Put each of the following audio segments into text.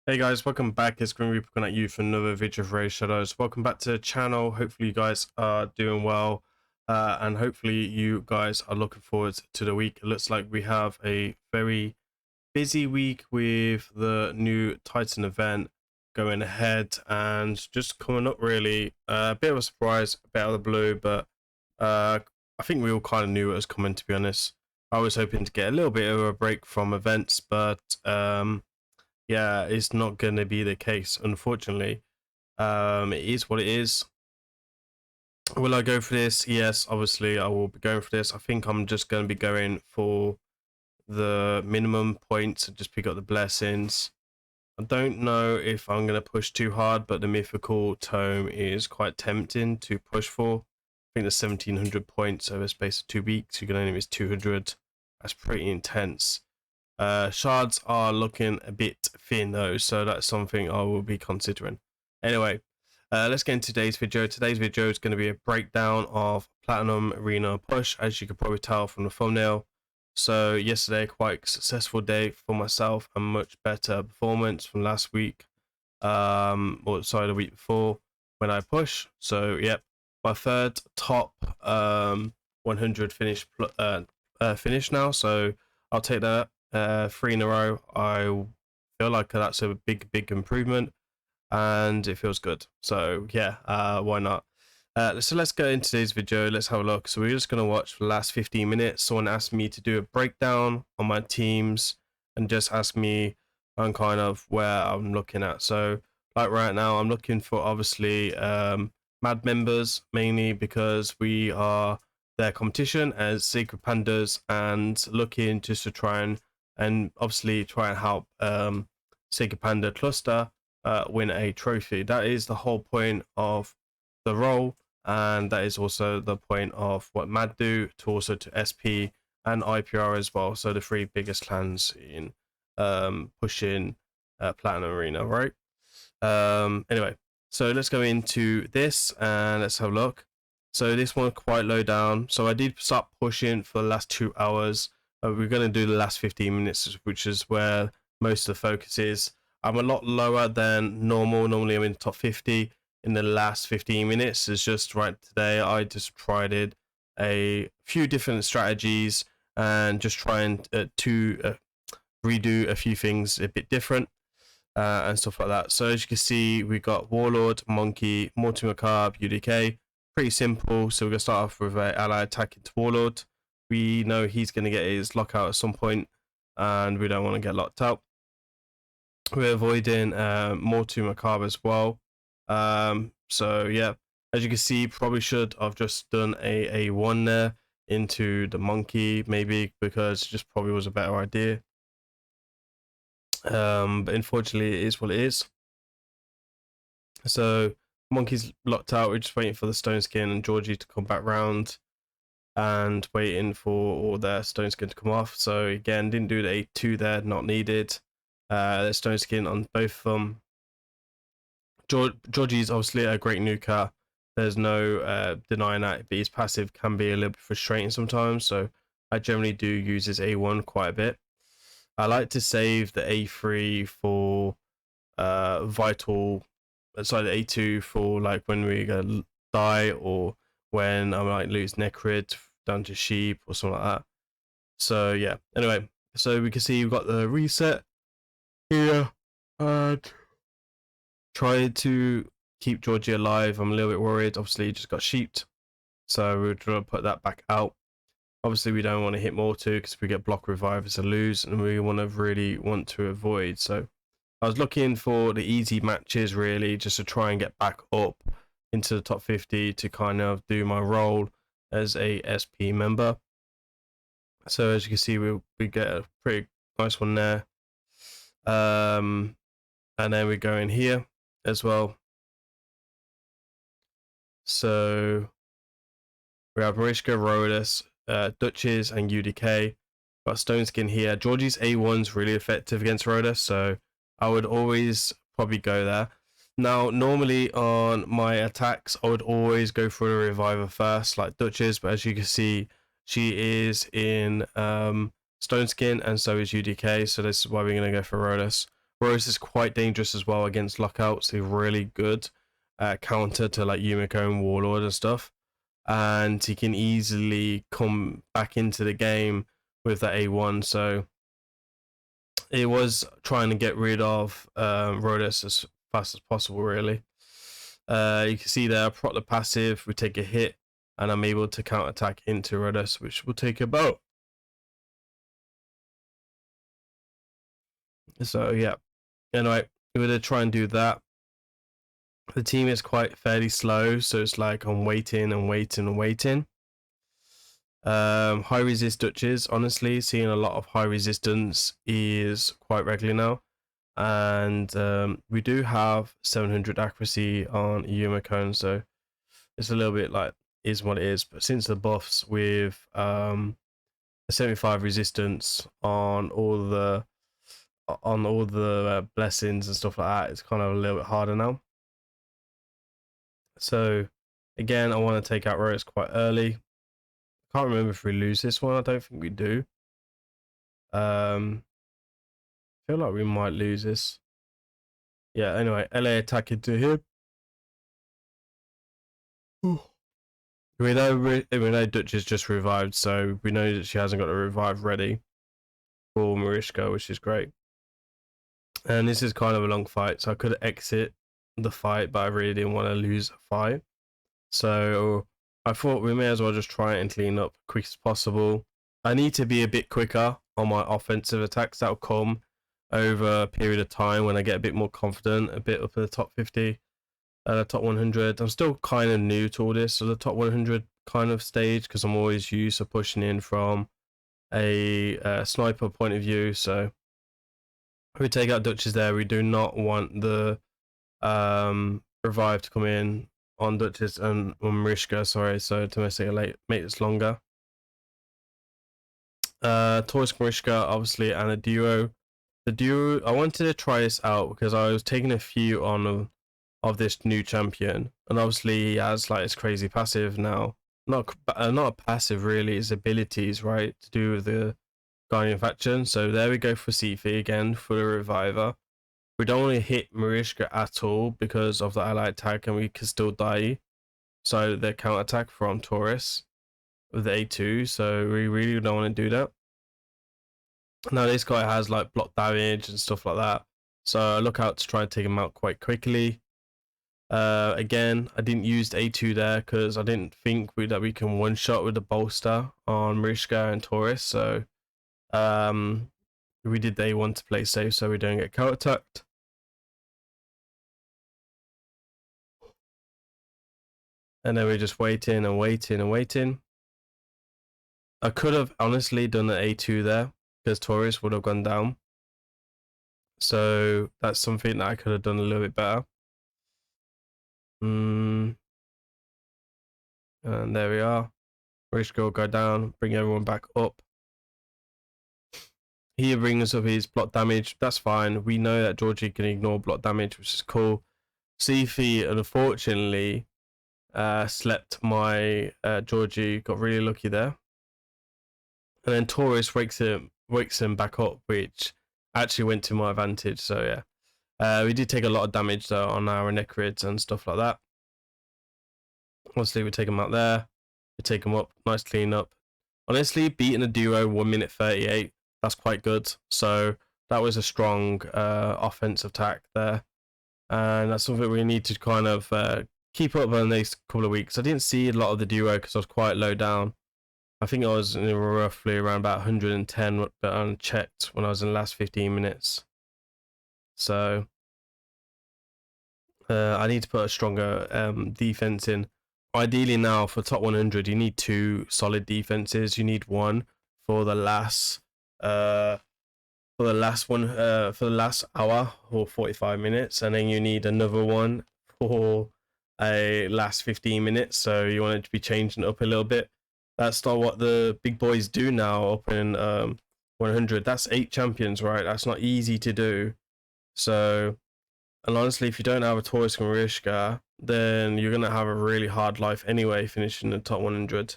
Hey guys, welcome back. It's grimreaper coming at you for another video of Raid Shadows. Welcome back to the channel. Hopefully you guys are doing well, and hopefully you guys are looking forward to the week. It looks like we have a very busy week with the new Titan event going ahead and just coming up really. A bit of a surprise, a bit out of the blue, but I think we all kind of knew it was coming, to be honest. I was hoping to get a little bit of a break from events, but yeah, it's not going to be the case, unfortunately. It is what it is. Will I go for this? Yes, obviously I will be going for this. I think I'm just going to be going for the minimum points and just pick up the blessings. I don't know if I'm going to push too hard, but the mythical tome is quite tempting to push for. I think there's 1700 points over a space of 2 weeks. You can only miss 200. That's pretty intense. Shards are looking a bit thin though, so that's something I will be considering. Anyway, let's get into today's video. Today's video is going to be a breakdown of Platinum Arena Push, as you can probably tell from the thumbnail. So yesterday, quite a successful day for myself, and much better performance from last week, or sorry, the week before when I push. So yep, my third top 100 finish now. So I'll take that. 3 in a row. I feel like that's a big improvement, and it feels good. So yeah, why not? So let's go into today's video. Let's have a look. So we're just going to watch for the last 15 minutes. Someone asked me to do a breakdown on my teams and just ask me on kind of where I'm looking at. So like right now, I'm looking for obviously MAD members, mainly because we are their competition as Secret Pandas, and looking just to try and obviously try and help Sega Panda Cluster win a trophy. That is the whole point of the role, and that is also the point of what MAD do, to also to SP and IPR as well. So the 3 biggest clans in pushing Platinum Arena, right? Anyway, so let's go into this and let's have a look. So this one quite low down. So I did start pushing for the last 2 hours. We're going to do the last 15 minutes, which is where most of the focus is. I'm a lot lower than normal. Normally I'm in the top 50 in the last 15 minutes. It's just right today I just tried it, a few different strategies, and just trying to redo a few things a bit different and stuff like that. So as you can see, we got Warlord, Monkey, Mortimer Carb, UDK. Pretty simple. So we're going to start off with an ally attacking to Warlord. We know he's going to get his lockout at some point, and we don't want to get locked out. We're avoiding Mortimer Carb as well. So yeah, as you can see, probably should have just done a 1 there into the Monkey, maybe, because it just probably was a better idea. But unfortunately, it is what it is. So Monkey's locked out. We're just waiting for the Stone Skin and Georgie to come back round, and waiting for all their Stone Skin to come off. So again, didn't do the 8-2 there, not needed. There's Stone Skin on both of them. Georgie's obviously a great nuker. There's no denying that, but his passive can be a little bit frustrating sometimes. So I generally do use his A1 quite a bit. I like to save the A3 for vital. Sorry, the A2 for like when we die, or when I might lose Necrid down to sheep or something like that. So yeah, anyway, so we can see we've got the reset here, and try to keep Georgie alive. I'm a little bit worried. Obviously, he just got sheeped, so we're trying to put that back out. Obviously, we don't want to hit Mortu because we get block revive as a lose, and we really want to avoid. So I was looking for the easy matches, really, just to try and get back up into the top 50 to kind of do my role as a SP member. So as you can see, we get a pretty nice one there. And then we go in here as well. So we have Marishka, Rodus, Duchess, and UDK. Got Stone Skin here. Georgie's A1's really effective against Rodus, so I would always probably go there. Now, normally on my attacks, I would always go for a reviver first, like Duchess, but as you can see, she is in Stone Skin, and so is UDK, so this is why we're going to go for Rodus. Rose is quite dangerous as well against lockouts. He's really good counter to like Yumiko and Warlord and stuff. And he can easily come back into the game with the A1. So it was trying to get rid of Rhodes as fast as possible, really. You can see there, I proc the passive, we take a hit, and I'm able to counterattack into Rhodes, which will take about. So yeah, anyway, we're gonna try and do that. The team is quite fairly slow, so it's like I'm waiting and waiting and waiting. High resist Dutches, honestly, seeing a lot of high resistance is quite regular now. And we do have 700 accuracy on Yumiko, so it's a little bit like is what it is. But since the buffs with 75 resistance on all the blessings and stuff like that, it's kind of a little bit harder now. So again, I want to take out Rhodes quite early. I can't remember if we lose this one. I don't think we do. I feel like we might lose this. Yeah, anyway, LA attack into him. We know Dutch is just revived, so we know that she hasn't got a revive ready for Marishka, which is great. And this is kind of a long fight, so I could exit the fight, but I really didn't want to lose a fight. So I thought we may as well just try and clean up as quick as possible. I need to be a bit quicker on my offensive attacks. That'll come over a period of time when I get a bit more confident, a bit up in the top 50, top 100. I'm still kind of new to all this, so the top 100 kind of stage, because I'm always used to pushing in from a sniper point of view. So we take out Dutches there. We do not want the revive to come in on Dutches and Marishka, sorry, so to make this longer. Taurus Marishka, obviously, and a duo. The duo, I wanted to try this out because I was taking a few on of this new champion, and obviously he has like his crazy passive now. Not a passive really, his abilities, right, to do with the Guardian faction. So there we go for Sifi again for the reviver. We don't want to hit Marishka at all because of the ally attack, and we can still die. So the counter attack from Taurus with the A2, so we really don't want to do that. Now this guy has like block damage and stuff like that, so I look out to try and take him out quite quickly. Again, I didn't use the A2 there because I didn't think that we can one shot with the bolster on Marishka and Taurus. So we did the A1 to play safe, so we don't get counter attacked. And then we're just waiting and waiting and waiting. I could have honestly done the A2 there because Taurus would have gone down. So that's something that I could have done a little bit better. And there we are. Marishka will go down, bring everyone back up. He brings up his block damage. That's fine. We know that Georgie can ignore block damage, which is cool. Sifi, unfortunately, slept my Georgie. Got really lucky there. And then Taurus wakes him back up, which actually went to my advantage. So yeah, we did take a lot of damage though on our Necrids and stuff like that. Obviously, we take him out there. We take him up. Nice clean up. Honestly, beating a duo 1 minute 38. That's quite good. So that was a strong offensive attack there, and that's something we need to kind of keep up over the next couple of weeks. I didn't see a lot of the duo because I was quite low down. I think I was roughly around about 110, but unchecked when I was in the last 15 minutes. So I need to put a stronger defense in. Ideally now for top 100, you need 2 solid defenses. You need one for the last hour or 45 minutes, and then you need another one for a last 15 minutes. So you want it to be changing up a little bit. That's not what the big boys do now up in 100. That's 8 champions, right? That's not easy to do. So, and honestly, if you don't have a Taurus and Marishka, then you're gonna have a really hard life anyway, finishing the top 100.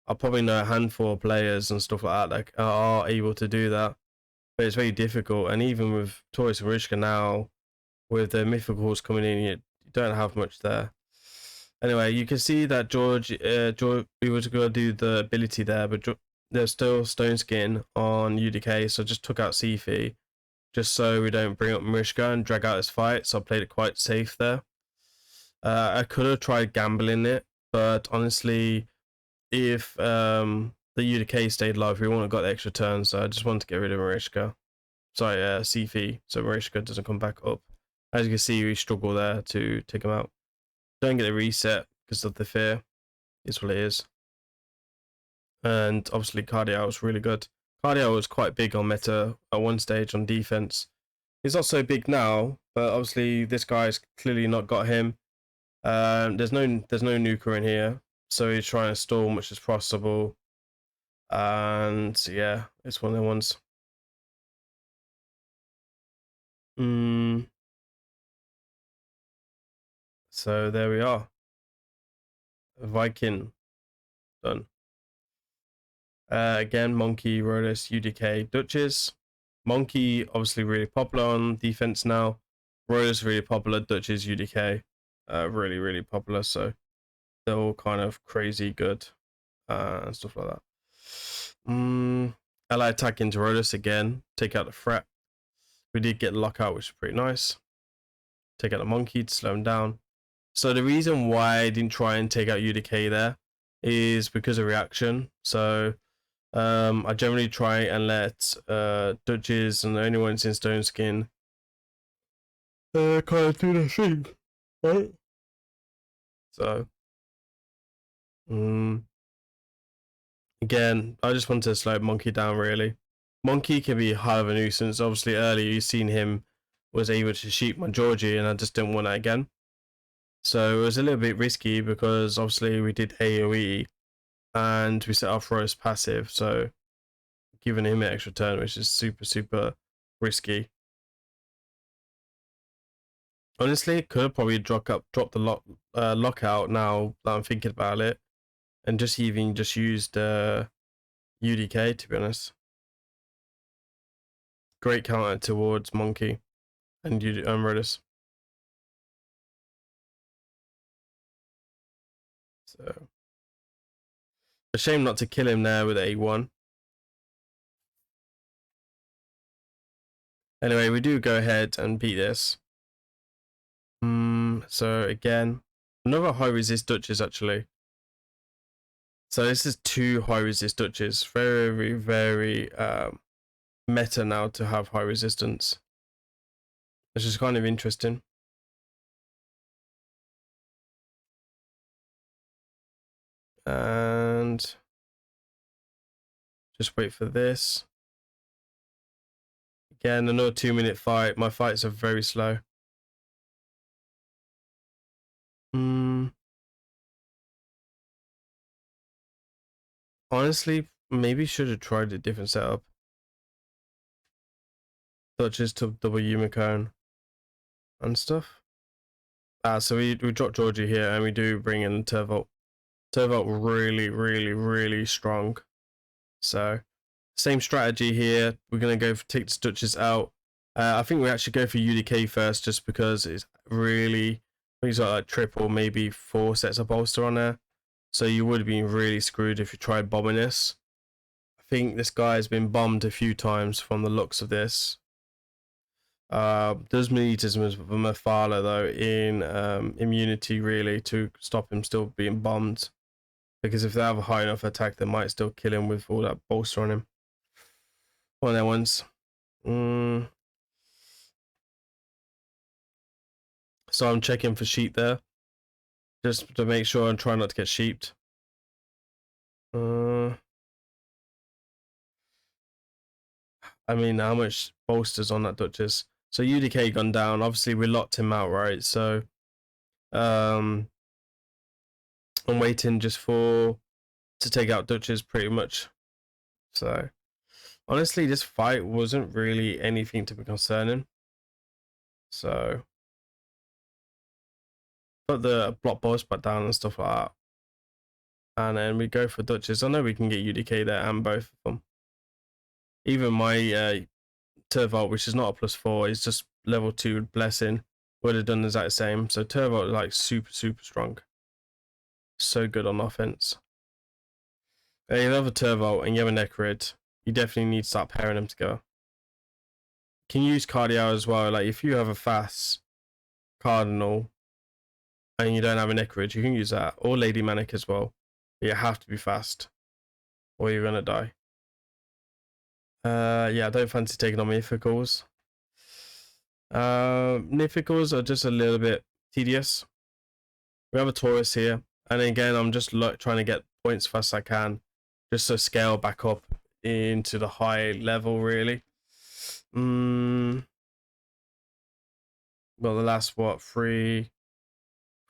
I probably know a handful of players and stuff like that that are able to do that. but it's very difficult. And even with Taurus and Rishka now, with the mythicals coming in, you don't have much there. Anyway, you can see that George, we were going to do the ability there, but there's still Stone Skin on UDK, so I just took out Sifi, just so we don't bring up Mishka and drag out his fight, so I played it quite safe there. I could have tried gambling it, but honestly, if the UDK stayed live, we wouldn't have got the extra turn, so I just wanted to get rid of Marishka. Sorry, Sifi, so Marishka doesn't come back up. As you can see, we struggle there to take him out. Don't get a reset because of the fear. Is what it is. And obviously Cardio was really good. Cardio was quite big on meta at one stage on defense. He's not so big now, but obviously this guy's clearly not got him. There's no nuker in here, so he's trying to stall much as possible. And yeah, it's one of the ones. So there we are. Viking done. Again, Monkey, Rodus, UDK, Duchess. Monkey obviously really popular on defense now. Rodus really popular, Duchess, UDK, really popular. So they're all kind of crazy good and stuff like that. Ally attack into Rodus again, take out the threat. We did get the lockout, which is pretty nice. Take out the Monkey to slow him down. So the reason why I didn't try and take out UDK there is because of reaction. So I generally try and let Duchess and the only ones in Stone Skin kind of do the thing, right? So again, I just want to slow Monkey down really. Monkey can be a hell of a nuisance. Obviously earlier you've seen him was able to sheep my Georgie, and I just didn't want that again. So it was a little bit risky because obviously we did AoE and we set off Rose passive, so giving him an extra turn, which is super risky. Honestly, could have probably dropped the lockout now that I'm thinking about it, and just even just used UDK, to be honest. Great counter towards Monkey and Rodus. So a shame not to kill him there with A1. Anyway, we do go ahead and beat this. So again, another high resist Duchess actually. So this is 2 high resist Duchess. Very meta now to have high resistance, which is kind of interesting. And just wait for this. Again, another 2-minute fight. My fights are very slow. Honestly, maybe should have tried a different setup. Such as to double unicorn and stuff. So we drop Georgie here and we do bring in Turvolt. Turvolt really strong. So same strategy here. We're gonna go for take the Duchess out. I think we actually go for UDK first, just because it's really, he's got like triple, maybe 4 sets of bolster on there. So you would have been really screwed if you tried bombing this. I think this guy has been bombed a few times from the looks of this. Does need his Mephala though in immunity really to stop him still being bombed, because if they have a high enough attack they might still kill him with all that bolster on him. One of their ones. So I'm checking for sheep there, just to make sure and try not to get sheeped. I mean, how much bolsters on that Duchess? So UDK gone down. Obviously, we locked him out, right? So, I'm waiting just to take out Duchess pretty much. So, honestly, this fight wasn't really anything to be concerning. So, put the block bolster back down and stuff like that. And then we go for Duchess. I know we can get UDK there and both of them. Even my Turvolt, which is not a +4, it's just level 2 blessing, would have done the exact same. So Turvolt is like super strong, so good on offense. If you have a Turvolt and you have a Necrid, you definitely need to start pairing them together. You can use Cardial as well. Like if you have a fast Cardinal and you don't have a Necrid, you can use that, or Lady Manic as well. But you have to be fast, or you're gonna die. Yeah, I don't fancy taking on Mythicals. Mythicals are just a little bit tedious. We have a Taurus here, and again, I'm just trying to get points as fast as I can, just to scale back up into the high level, really. Well, the last, what, three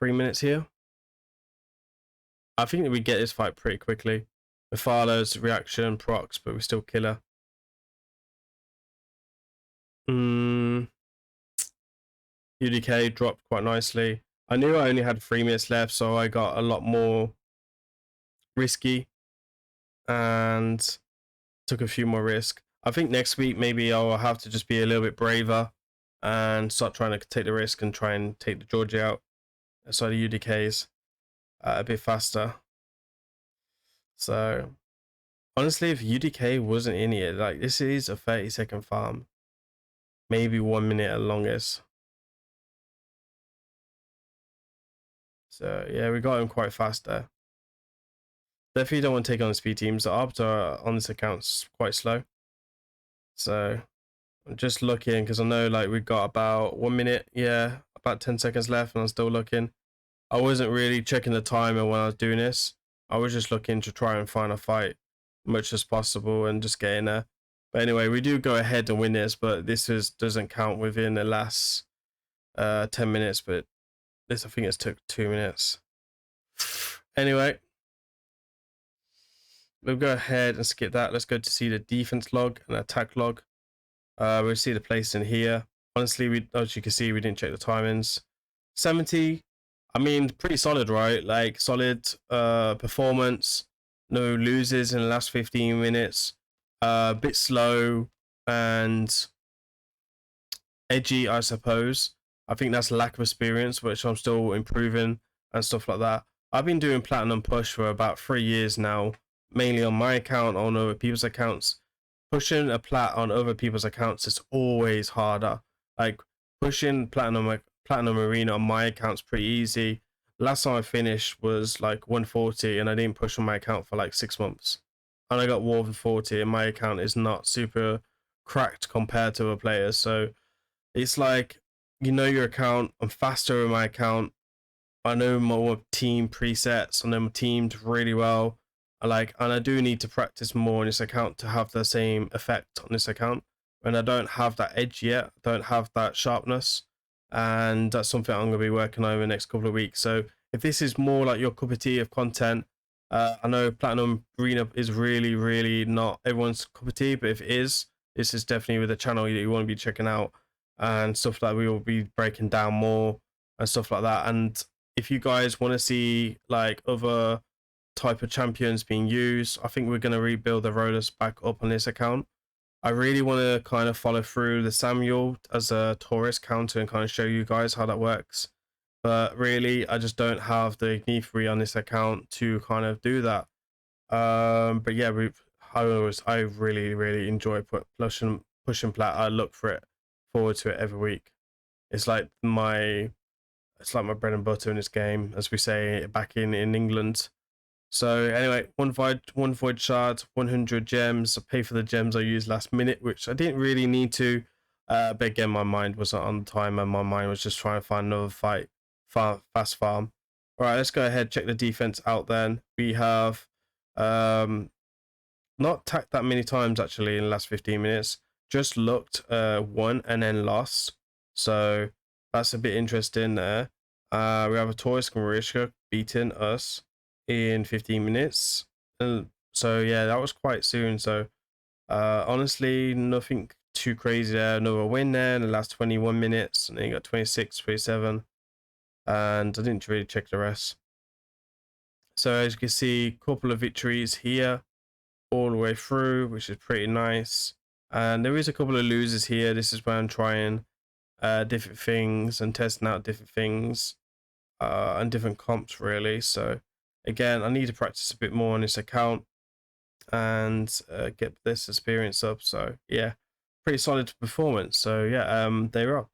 minutes here? I think that we get this fight pretty quickly. Mephilo's reaction procs, but we still kill her. UDK dropped quite nicely. I knew I only had 3 minutes left, so I got a lot more risky and took a few more risks. I think next week maybe I'll have to just be a little bit braver and start trying to take the risk and try and take the Georgie out. So the UDKs a bit faster. So honestly, if UDK wasn't in here, like this is a 30-second farm, maybe 1 minute at longest. So yeah, we got him quite fast there. Definitely don't want to take on the speed teams. The Arbiter on this account's quite slow. So I'm just looking because I know like we got about 1 minute, yeah, about 10 seconds left, and I'm still looking. I wasn't really checking the timer when I was doing this. I was just looking to try and find a fight much as possible and just get in there. But anyway, we do go ahead and win this, but this doesn't count within the last 10 minutes, but this I think it's took 2 minutes. Anyway, we'll go ahead and skip that. Let's go to see the defense log and attack log. We'll see the place in here. Honestly, as you can see, we didn't check the timings. 70, I mean, pretty solid, right? Like solid performance. No loses in the last 15 minutes. A bit slow and edgy, I suppose. I think that's lack of experience, which I'm still improving and stuff like that. I've been doing Platinum Push for about 3 years now, mainly on my account, on other people's accounts. Pushing a plat on other people's accounts is always harder. Like pushing Platinum Arena on my account's pretty easy. Last time I finished was like 140, and I didn't push on my account for like 6 months. And I got War of 40, and my account is not super cracked compared to other players. So it's like, you know your account. I'm faster in my account. I know my team presets. I know my teams really well. And I do need to practice more on this account to have the same effect on this account. And I don't have that edge yet. I don't have that sharpness. And that's something I'm going to be working on over the next couple of weeks. So if this is more like your cup of tea of content, I know Platinum Arena is really not everyone's cup of tea, but if it is, this is definitely with a channel that you want to be checking out and stuff that we will be breaking down more and stuff like that. And if you guys want to see like other type of champions being used, I think we're going to rebuild the rollers back up on this account. I really want to kind of follow through the Samuel as a Taurus counter and kind of show you guys how that works. But really, I just don't have the Ignifree on this account to kind of do that. But yeah, I really enjoy pushing plat. I look forward to it every week. It's like my bread and butter in this game, as we say back in England. So anyway, one void shard, 100 gems. I pay for the gems I used last minute, which I didn't really need to. But again, my mind wasn't on time, and my mind was just trying to find another fast farm. All right, let's go ahead, check the defense out then. We have not attacked that many times actually in the last 15 minutes. Just looked, won and then lost. So that's a bit interesting there. We have a Taurus Marisha beating us in 15 minutes. So yeah, that was quite soon. So honestly, nothing too crazy there. Another win there in the last 21 minutes. And then you got 26, 27. And I didn't really check the rest. So as you can see, a couple of victories here all the way through, which is pretty nice. and there is a couple of losers here. This is where I'm trying different things and testing out different things and different comps really. So again, I need to practice a bit more on this account and get this experience up. So yeah, pretty solid performance. So yeah, there we are.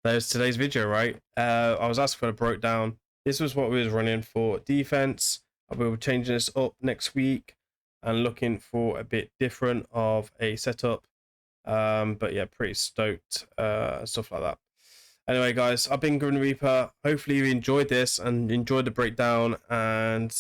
There's today's video, right? I was asked for a breakdown. This was what we was running for defense. We'll be changing this up next week and looking for a bit different of a setup. But yeah, pretty stoked, stuff like that. Anyway, guys, I've been Grim Reaper. Hopefully you enjoyed this and enjoyed the breakdown. And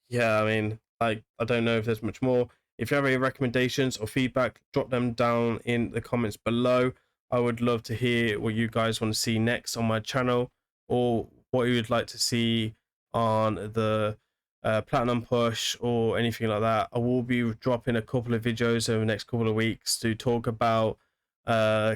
yeah, I mean, like, I don't know if there's much more. If you have any recommendations or feedback, drop them down in the comments below. I would love to hear what you guys want to see next on my channel, or what you would like to see on the platinum push or anything like that. I will be dropping a couple of videos over the next couple of weeks to talk about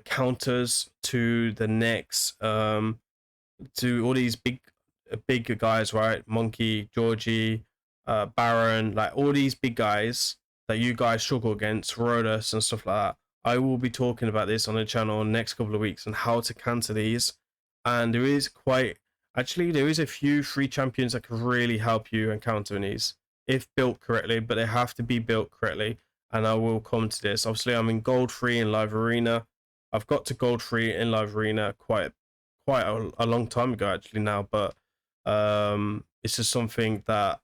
counters to the next to all these big guys, right? Monkey, Georgie, Baron, like all these big guys that you guys struggle against, Rhodas and stuff like that. I will be talking about this on the channel in the next couple of weeks and how to counter these. And there is there is a few free champions that can really help you in countering these if built correctly, but they have to be built correctly. And I will come to this. Obviously, I'm in gold 3 in live arena. I've got to gold 3 in live arena quite a long time ago actually now, but it's just something that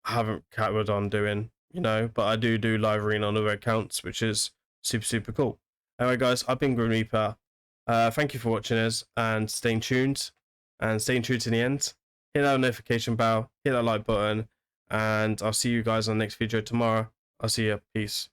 I haven't carried on doing, you know, but I do live arena on other accounts, which is super cool. Anyway, guys, I've been Grim Reaper. Thank you for watching us and staying tuned to the end. Hit that notification bell, hit that like button, and I'll see you guys on the next video tomorrow. I'll see you. Peace.